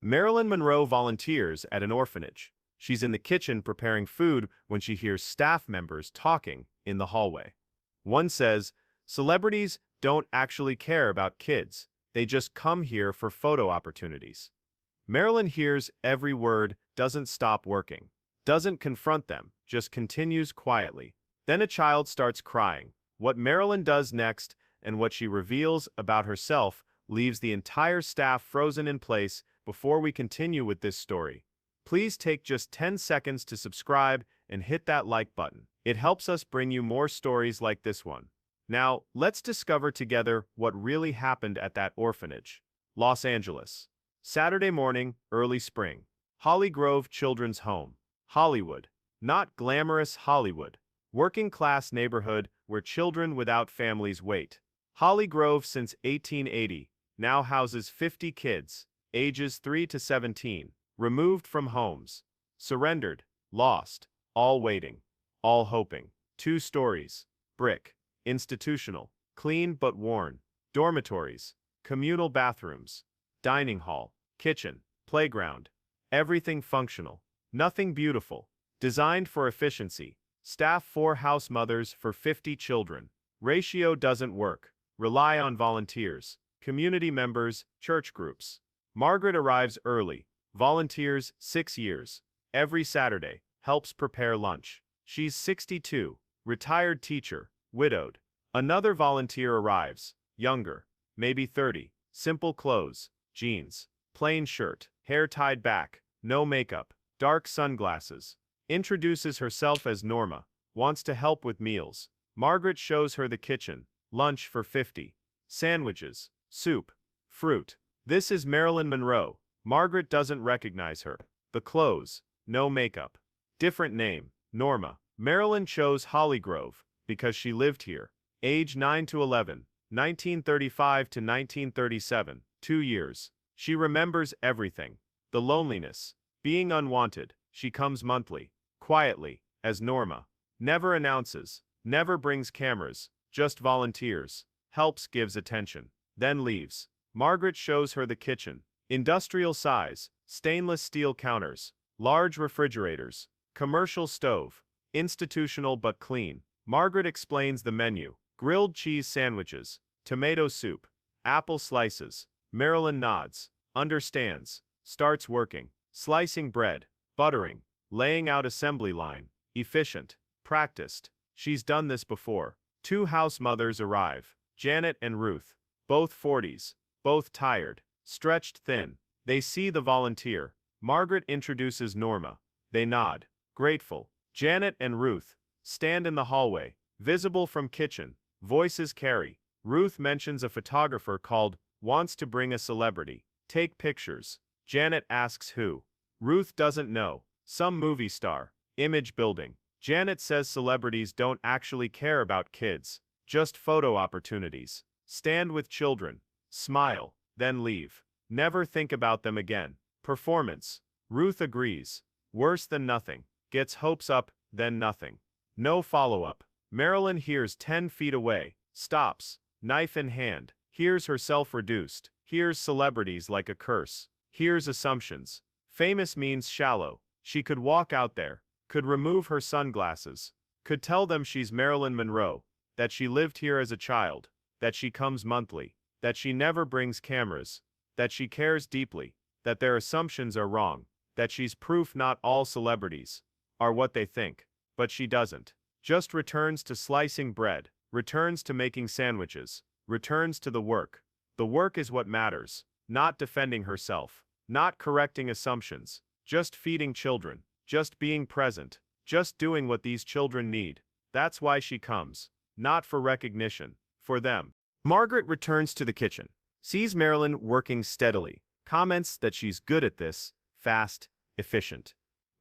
Marilyn Monroe volunteers at an orphanage. She's in the kitchen preparing food when she hears staff members talking in the hallway. One says, "Celebrities don't actually care about kids. They just come here for photo opportunities." Marilyn hears every word, doesn't stop working, doesn't confront them, just continues quietly. Then a child starts crying. What Marilyn does next and what she reveals about herself leaves the entire staff frozen in place. Before we continue with this story, please take just 10 seconds to subscribe and hit that like button. It helps us bring you more stories like this one. Now, let's discover together what really happened at that orphanage. Los Angeles. Saturday morning, early spring. Holly Grove Children's Home. Hollywood. Not glamorous Hollywood. Working-class neighborhood where children without families wait. Holly Grove since 1880 now houses 50 kids, ages 3 to 17, removed from homes, surrendered, lost, all waiting, all hoping. 2 stories, brick, institutional, clean but worn, dormitories, communal bathrooms, dining hall, kitchen, playground, everything functional, nothing beautiful, designed for efficiency, staff 4 house mothers for 50 children. Ratio doesn't work, rely on volunteers, community members, church groups. Margaret arrives early, volunteers 6 years, every Saturday, helps prepare lunch. She's 62, retired teacher, widowed. Another volunteer arrives, younger, maybe 30, simple clothes, jeans, plain shirt, hair tied back, no makeup, dark sunglasses. Introduces herself as Norma, wants to help with meals. Margaret shows her the kitchen, lunch for 50, sandwiches, soup, fruit. This is Marilyn Monroe. Margaret doesn't recognize her. The clothes, no makeup. Different name, Norma. Marilyn chose Holly Grove because she lived here. Age 9 to 11, 1935 to 1937, 2 years. She remembers everything. The loneliness, being unwanted. She comes monthly, quietly, as Norma. Never announces, never brings cameras, just volunteers. Helps, gives attention, then leaves. Margaret shows her the kitchen. Industrial size, stainless steel counters, large refrigerators, commercial stove, institutional but clean. Margaret explains the menu. Grilled cheese sandwiches, tomato soup, apple slices. Marilyn nods, understands, starts working, slicing bread, buttering, laying out assembly line. Efficient, practiced. She's done this before. 2 house mothers arrive, Janet and Ruth, both 40s, both tired, stretched thin. They see the volunteer. Margaret introduces Norma. They nod, grateful. Janet and Ruth stand in the hallway, visible from kitchen. Voices carry. Ruth mentions a photographer called, wants to bring a celebrity. Take pictures. Janet asks who. Ruth doesn't know. Some movie star. Image building. Janet says celebrities don't actually care about kids, just photo opportunities. Stand with children. Smile, then leave. Never think about them again. Performance. Ruth agrees. Worse than nothing. Gets hopes up, then nothing. No follow-up. Marilyn hears 10 feet away. Stops, knife in hand. Hears herself reduced. Hears celebrities like a curse. Hears assumptions. Famous means shallow. She could walk out there. Could remove her sunglasses. Could tell them she's Marilyn Monroe. That she lived here as a child. That she comes monthly. That she never brings cameras. That she cares deeply. That their assumptions are wrong. That she's proof not all celebrities are what they think. But she doesn't. Just returns to slicing bread. Returns to making sandwiches. Returns to the work. The work is what matters. Not defending herself. Not correcting assumptions. Just feeding children. Just being present. Just doing what these children need. That's why she comes. Not for recognition. For them. Margaret returns to the kitchen. Sees Marilyn working steadily. Comments that she's good at this. Fast. Efficient.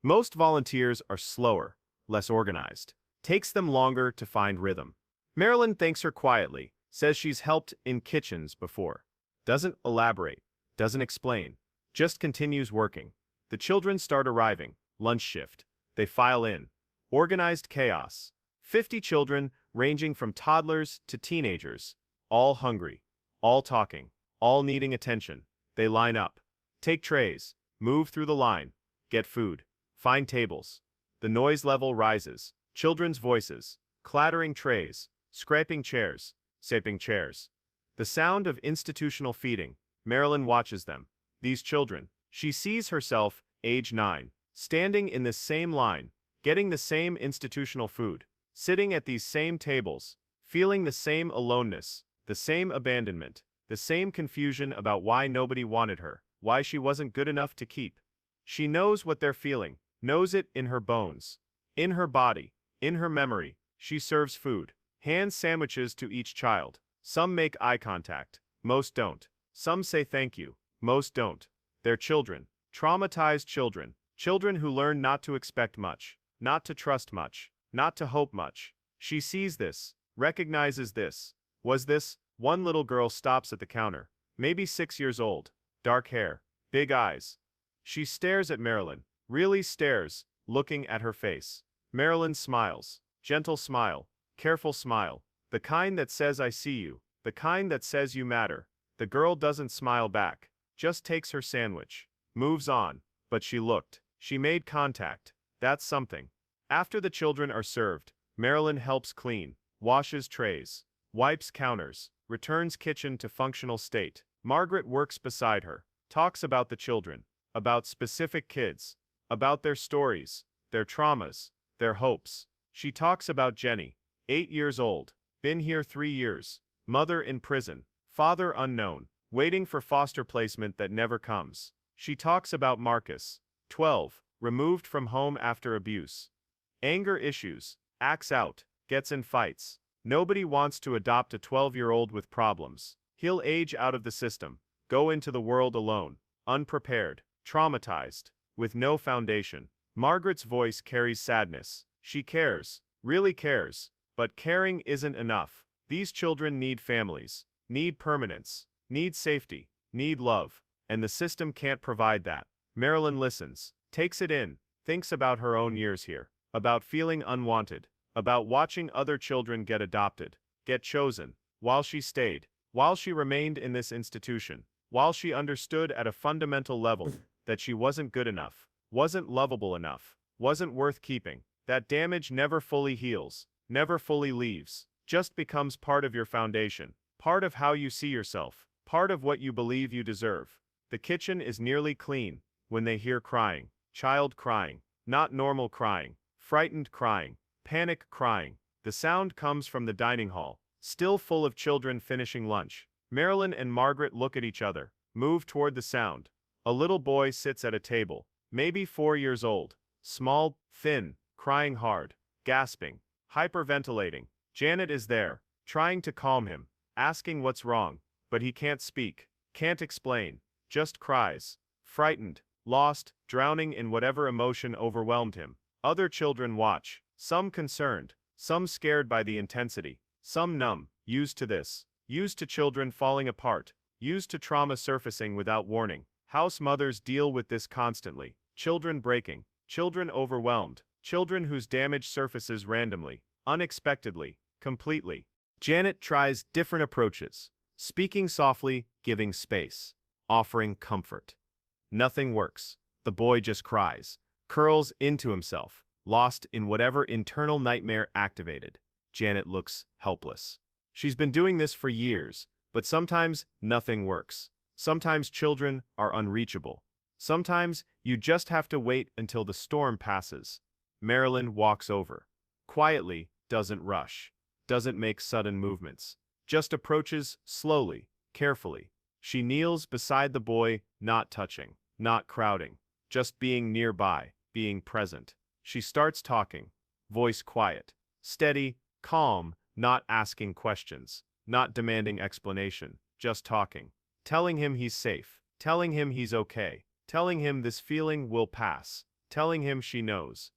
Most volunteers are slower. Less organized. Takes them longer to find rhythm. Marilyn thanks her quietly. Says she's helped in kitchens before. Doesn't elaborate. Doesn't explain. Just continues working. The children start arriving. Lunch shift. They file in. Organized chaos. 50 children, ranging from toddlers to teenagers. All hungry. All talking. All needing attention. They line up. Take trays. Move through the line. Get food. Find tables. The noise level rises. Children's voices. Clattering trays. Scraping chairs. Saping chairs. The sound of institutional feeding. Marilyn watches them. These children. She sees herself, age 9, standing in this same line, getting the same institutional food, sitting at these same tables, feeling the same aloneness, the same abandonment, the same confusion about why nobody wanted her, why she wasn't good enough to keep. She knows what they're feeling, knows it in her bones, in her body, in her memory. She serves food, hands sandwiches to each child. Some make eye contact, most don't. Some say thank you, most don't. They're children, traumatized children, children who learn not to expect much, not to trust much, not to hope much. She sees this, recognizes this. Was this? One little girl stops at the counter, maybe 6 years old, dark hair, big eyes. She stares at Marilyn, really stares, looking at her face. Marilyn smiles, gentle smile, careful smile, the kind that says I see you, the kind that says you matter. The girl doesn't smile back, just takes her sandwich, moves on, but she looked, she made contact. That's something. After the children are served, Marilyn helps clean, washes trays, wipes counters, returns kitchen to functional state. Margaret works beside her, talks about the children, about specific kids, about their stories, their traumas, their hopes. She talks about Jenny, 8 years old, been here 3 years, mother in prison, father unknown, waiting for foster placement that never comes. She talks about Marcus, 12, removed from home after abuse. Anger issues, acts out, gets in fights. Nobody wants to adopt a 12-year-old with problems. He'll age out of the system, go into the world alone, unprepared, traumatized, with no foundation. Margaret's voice carries sadness. She cares, really cares, but caring isn't enough. These children need families, need permanence, need safety, need love, and the system can't provide that. Marilyn listens, takes it in, thinks about her own years here, about feeling unwanted, about watching other children get adopted, get chosen, while she stayed, while she remained in this institution, while she understood at a fundamental level that she wasn't good enough, wasn't lovable enough, wasn't worth keeping. That damage never fully heals, never fully leaves, just becomes part of your foundation, part of how you see yourself, part of what you believe you deserve. The kitchen is nearly clean when they hear crying, child crying, not normal crying, frightened crying, panic crying. The sound comes from the dining hall, still full of children finishing lunch. Marilyn and Margaret look at each other, move toward the sound. A little boy sits at a table, maybe 4 years old, small, thin, crying hard, gasping, hyperventilating. Janet is there, trying to calm him, asking what's wrong, but he can't speak, can't explain, just cries, frightened, lost, drowning in whatever emotion overwhelmed him. Other children watch, some concerned, some scared by the intensity, some numb, used to this, used to children falling apart, used to trauma surfacing without warning. House mothers deal with this constantly, children breaking, children overwhelmed, children whose damage surfaces randomly, unexpectedly, completely. Janet tries different approaches, speaking softly, giving space, offering comfort. Nothing works. The boy just cries, curls into himself, lost in whatever internal nightmare activated. Janet looks helpless. She's been doing this for years, but sometimes nothing works. Sometimes children are unreachable. Sometimes you just have to wait until the storm passes. Marilyn walks over. Quietly, doesn't rush, doesn't make sudden movements, just approaches slowly, carefully. She kneels beside the boy, not touching, not crowding, just being nearby, being present. She starts talking, voice quiet, steady, calm, not asking questions, not demanding explanation, just talking. Telling him he's safe, telling him he's okay, telling him this feeling will pass, telling him she knows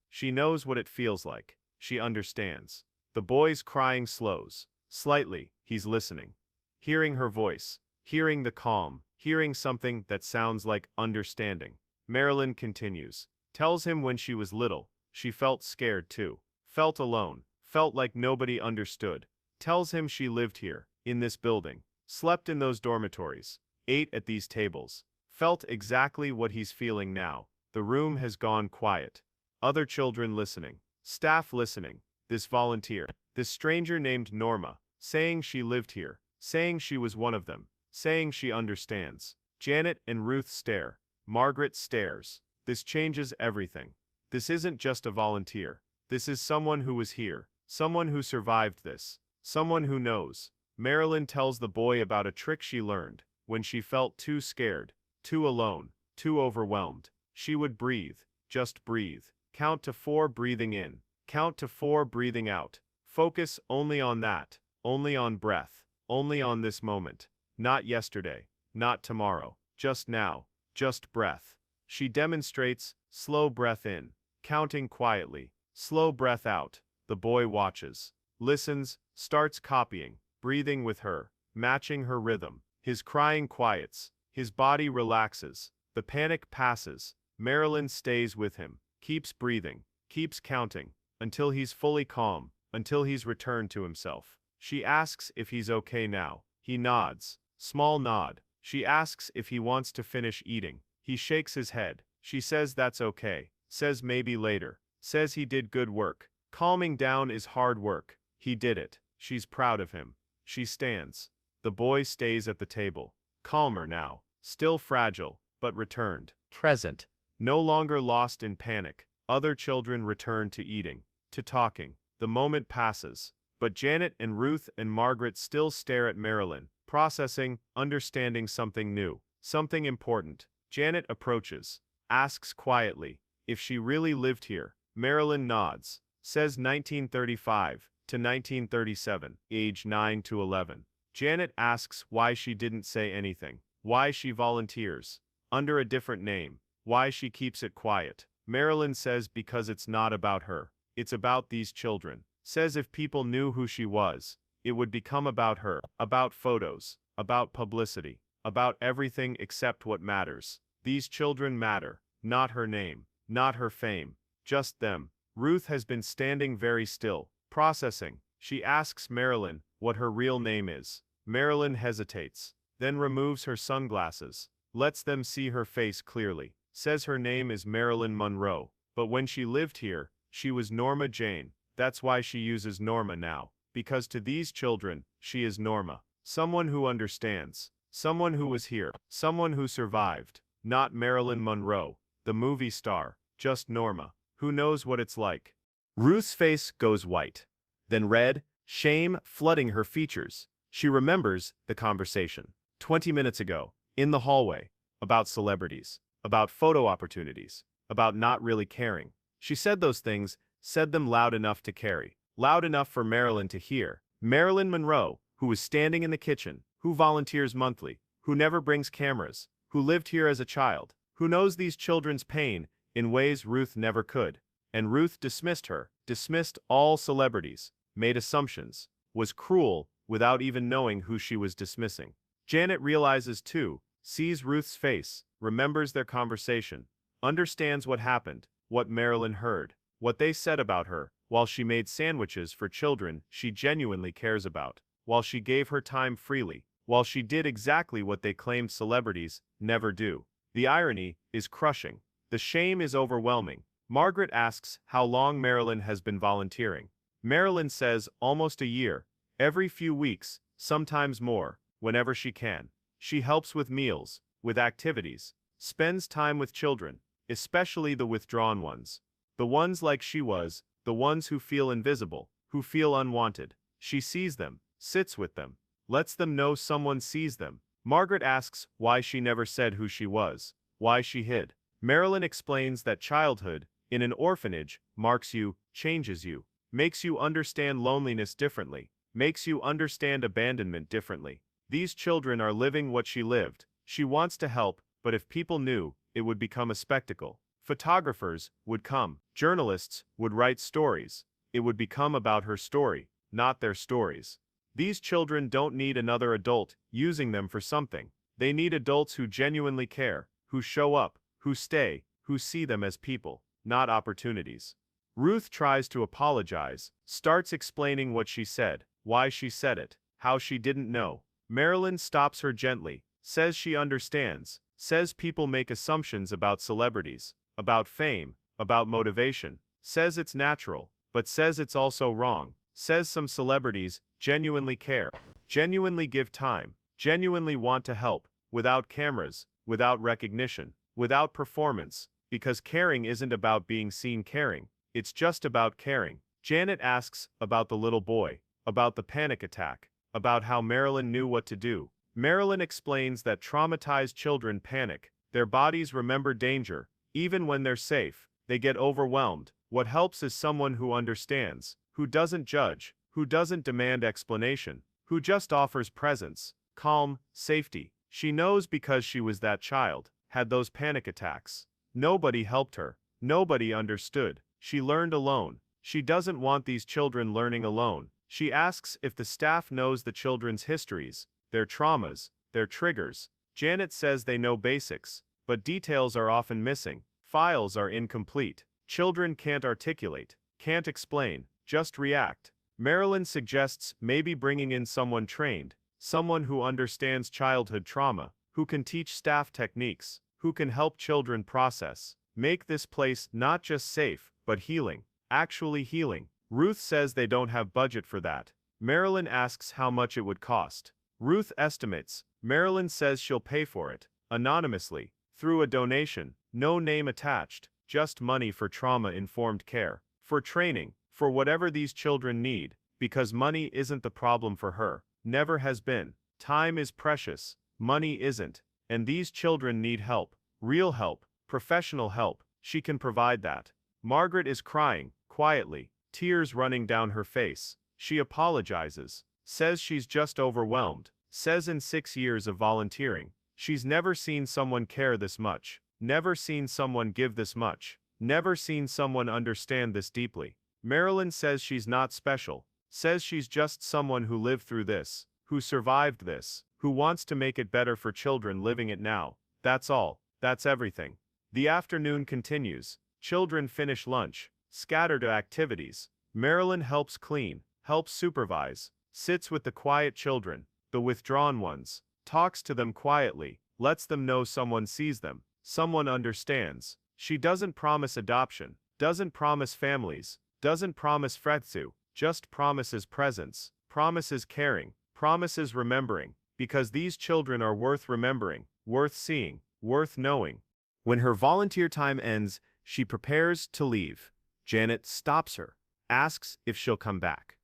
what it feels like, she understands. The boy's crying slows, slightly, he's listening. Hearing her voice, hearing the calm, hearing something that sounds like understanding. Marilyn continues, tells him when she was little, she felt scared too, felt alone, felt like nobody understood. Tells him she lived here, in this building, slept in those dormitories, ate at these tables, felt exactly what he's feeling now. The room has gone quiet. Other children listening. Staff listening. This volunteer. This stranger named Norma. Saying she lived here. Saying she was one of them. Saying she understands. Janet and Ruth stare. Margaret stares. This changes everything. This isn't just a volunteer. This is someone who was here. Someone who survived this. Someone who knows. Marilyn tells the boy about a trick she learned. When she felt too scared, too alone, too overwhelmed, she would breathe. Just breathe. Count to 4 breathing in. Count to 4 breathing out. Focus only on that. Only on breath. Only on this moment. Not yesterday. Not tomorrow. Just now. Just breath. She demonstrates, slow breath in. Counting quietly. Slow breath out. The boy watches. Listens, starts copying. Breathing with her. Matching her rhythm. His crying quiets. His body relaxes. The panic passes. Marilyn stays with him. Keeps breathing. Keeps counting. Until he's fully calm. Until he's returned to himself. She asks if he's okay now. He nods. Small nod. She asks if he wants to finish eating. He shakes his head. She says that's okay. Says maybe later. Says he did good work. Calming down is hard work. He did it. She's proud of him. She stands. The boy stays at the table. Calmer now. Still fragile, but returned. Present. No longer lost in panic. Other children return to eating. To talking. The moment passes. But Janet and Ruth and Margaret still stare at Marilyn, processing, understanding something new. Something important. Janet approaches. Asks quietly if she really lived here. Marilyn nods. Says 1935 to 1937, age 9 to 11. Janet asks why she didn't say anything. Why she volunteers. Under a different name. Why she keeps it quiet. Marilyn says because it's not about her. It's about these children. Says if people knew who she was, it would become about her. About photos. About publicity. About everything except what matters. These children matter. Not her name. Not her fame. Just them. Ruth has been standing very still, processing. She asks Marilyn what her real name is. Marilyn hesitates, then removes her sunglasses, lets them see her face clearly. Says her name is Marilyn Monroe, but when she lived here, she was Norma Jane. That's why she uses Norma now, because to these children, she is Norma. Someone who understands. Someone who was here. Someone who survived. Not Marilyn Monroe, the movie star, just Norma, who knows what it's like. Ruth's face goes white, then red, shame flooding her features. She remembers the conversation 20 minutes ago, in the hallway, about celebrities, about photo opportunities, about not really caring. She said those things, said them loud enough to carry, loud enough for Marilyn to hear. Marilyn Monroe, who was standing in the kitchen, who volunteers monthly, who never brings cameras, who lived here as a child, who knows these children's pain in ways Ruth never could. And Ruth dismissed her, dismissed all celebrities, made assumptions, was cruel without even knowing who she was dismissing. Janet realizes too, sees Ruth's face, remembers their conversation, understands what happened, what Marilyn heard, what they said about her, while she made sandwiches for children she genuinely cares about, while she gave her time freely, while she did exactly what they claimed celebrities never do. The irony is crushing. The shame is overwhelming. Margaret asks how long Marilyn has been volunteering. Marilyn says almost a year. Every few weeks, sometimes more, whenever she can. She helps with meals, with activities, spends time with children, especially the withdrawn ones. The ones like she was, the ones who feel invisible, who feel unwanted. She sees them, sits with them, lets them know someone sees them. Margaret asks why she never said who she was, why she hid. Marilyn explains that childhood, in an orphanage, marks you, changes you, makes you understand loneliness differently, makes you understand abandonment differently. These children are living what she lived. She wants to help, but if people knew, it would become a spectacle. Photographers would come. Journalists would write stories. It would become about her story, not their stories. These children don't need another adult using them for something. They need adults who genuinely care, who show up, who stay, who see them as people, not opportunities. Ruth tries to apologize, starts explaining what she said, why she said it, how she didn't know. Marilyn stops her gently, says she understands, Says people make assumptions about celebrities, about fame, about motivation. Says it's natural, but says it's also wrong. Says some celebrities genuinely care, genuinely give time, genuinely want to help, without cameras, without recognition, without performance, because caring isn't about being seen caring, it's just about caring. Janet asks about the little boy, about the panic attack, about how Marilyn knew what to do. Marilyn explains that traumatized children panic, their bodies remember danger, even when they're safe, they get overwhelmed. What helps is someone who understands, who doesn't judge, who doesn't demand explanation, who just offers presence, calm, safety. She knows because she was that child, had those panic attacks. Nobody helped her. Nobody understood. She learned alone. She doesn't want these children learning alone. She asks if the staff knows the children's histories, their traumas, their triggers. Janet says they know basics, but details are often missing. Files are incomplete. Children can't articulate, can't explain, just react. Marilyn suggests maybe bringing in someone trained, someone who understands childhood trauma, who can teach staff techniques, who can help children process. Make this place not just safe, but healing. Actually healing. Ruth says they don't have budget for that. Marilyn asks how much it would cost. Ruth estimates. Marilyn says she'll pay for it, anonymously, through a donation, no name attached, just money for trauma-informed care, for training, for whatever these children need, because money isn't the problem for her, never has been. Time is precious, money isn't, and these children need help, real help, professional help. She can provide that. Margaret is crying, quietly, tears running down her face. She apologizes, says she's just overwhelmed, says in 6 years of volunteering, she's never seen someone care this much, never seen someone give this much, never seen someone understand this deeply. Marilyn says she's not special, says she's just someone who lived through this, who survived this, who wants to make it better for children living it now. That's all, that's everything. The afternoon continues. Children finish lunch, scatter to activities. Marilyn helps clean, helps supervise, sits with the quiet children, the withdrawn ones, talks to them quietly, lets them know someone sees them, someone understands. She doesn't promise adoption, doesn't promise families, doesn't promise fretsu, just promises presence, promises caring, promises remembering, because these children are worth remembering, worth seeing, worth knowing. When her volunteer time ends, she prepares to leave. Janet stops her, asks if she'll come back.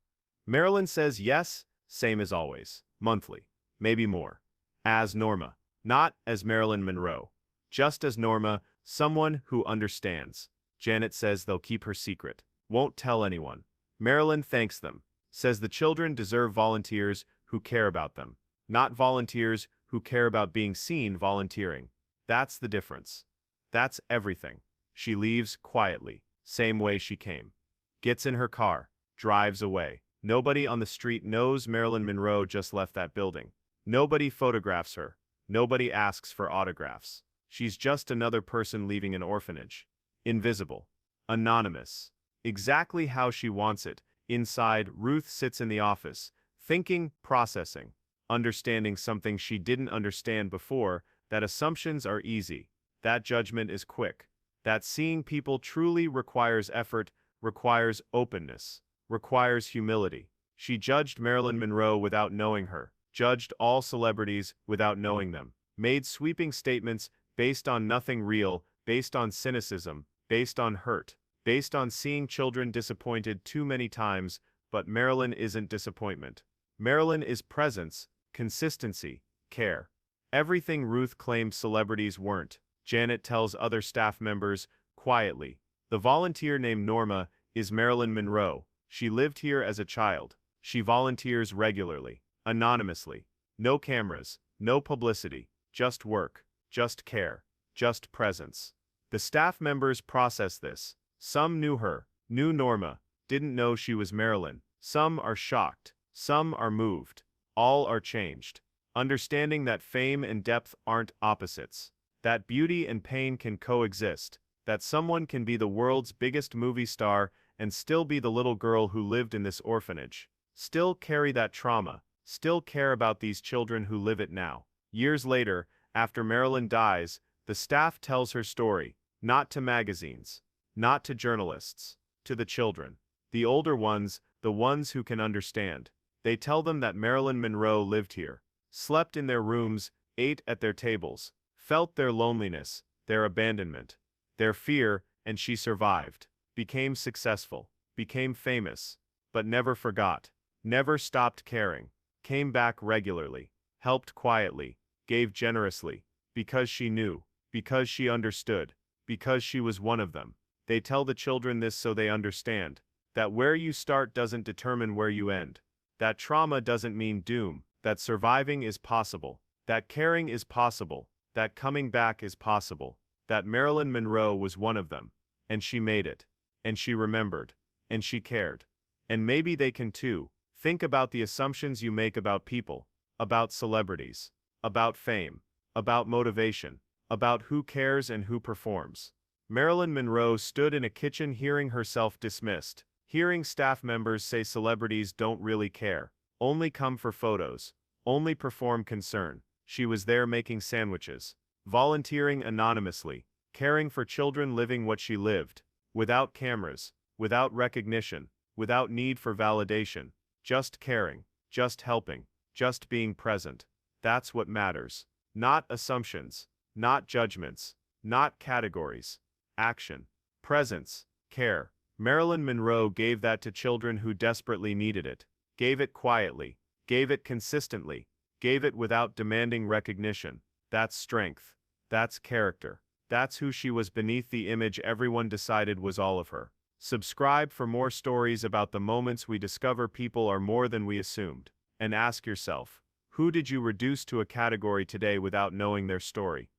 Marilyn says yes, same as always, monthly, maybe more. As Norma, not as Marilyn Monroe, just as Norma, someone who understands. Janet says they'll keep her secret, won't tell anyone. Marilyn thanks them, says the children deserve volunteers who care about them, not volunteers who care about being seen volunteering. That's the difference. That's everything. She leaves quietly, same way she came. Gets in her car, drives away. Nobody on the street knows Marilyn Monroe just left that building. Nobody photographs her. Nobody asks for autographs. She's just another person leaving an orphanage. Invisible. Anonymous. Exactly how she wants it. Inside, Ruth sits in the office, thinking, processing, understanding something she didn't understand before, that assumptions are easy, that judgment is quick, that seeing people truly requires effort, requires openness, requires humility. She judged Marilyn Monroe without knowing her, judged all celebrities without knowing them, made sweeping statements based on nothing real, based on cynicism, based on hurt, based on seeing children disappointed too many times. But Marilyn isn't disappointment. Marilyn is presence, consistency, care. Everything Ruth claimed celebrities weren't. Janet tells other staff members, quietly. The volunteer named Norma is Marilyn Monroe. She lived here as a child. She volunteers regularly, anonymously. No cameras, no publicity, just work, just care, just presence. The staff members process this. Some knew her, knew Norma, didn't know she was Marilyn. Some are shocked, some are moved, all are changed. Understanding that fame and depth aren't opposites, that beauty and pain can coexist, that someone can be the world's biggest movie star and still be the little girl who lived in this orphanage, still carry that trauma, still care about these children who live it now. Years later, After Marilyn dies, the staff tells her story, not to magazines, not to journalists, to the children. The older ones, the ones who can understand. They tell them that Marilyn Monroe lived here, slept in their rooms, ate at their tables, felt their loneliness, their abandonment, their fear, and she survived, became successful, became famous, but never forgot, never stopped caring, came back regularly, helped quietly, gave generously, because she knew, because she understood, because she was one of them. They tell the children this so they understand, that where you start doesn't determine where you end, that trauma doesn't mean doom, that surviving is possible, that caring is possible, that coming back is possible, that Marilyn Monroe was one of them, and she made it, and she remembered, and she cared. And maybe they can too. Think about the assumptions you make about people, about celebrities, about fame, about motivation, about who cares and who performs. Marilyn Monroe stood in a kitchen hearing herself dismissed, hearing staff members say celebrities don't really care, only come for photos, only perform concern. She was there making sandwiches, volunteering anonymously, caring for children living what she lived, without cameras, without recognition, without need for validation, just caring, just helping, just being present. That's what matters. Not assumptions, not judgments, not categories. Action, presence, care. Marilyn Monroe gave that to children who desperately needed it, gave it quietly, gave it consistently, gave it without demanding recognition. That's strength. That's character. That's who she was beneath the image everyone decided was all of her. Subscribe for more stories about the moments we discover people are more than we assumed. And ask yourself, who did you reduce to a category today without knowing their story?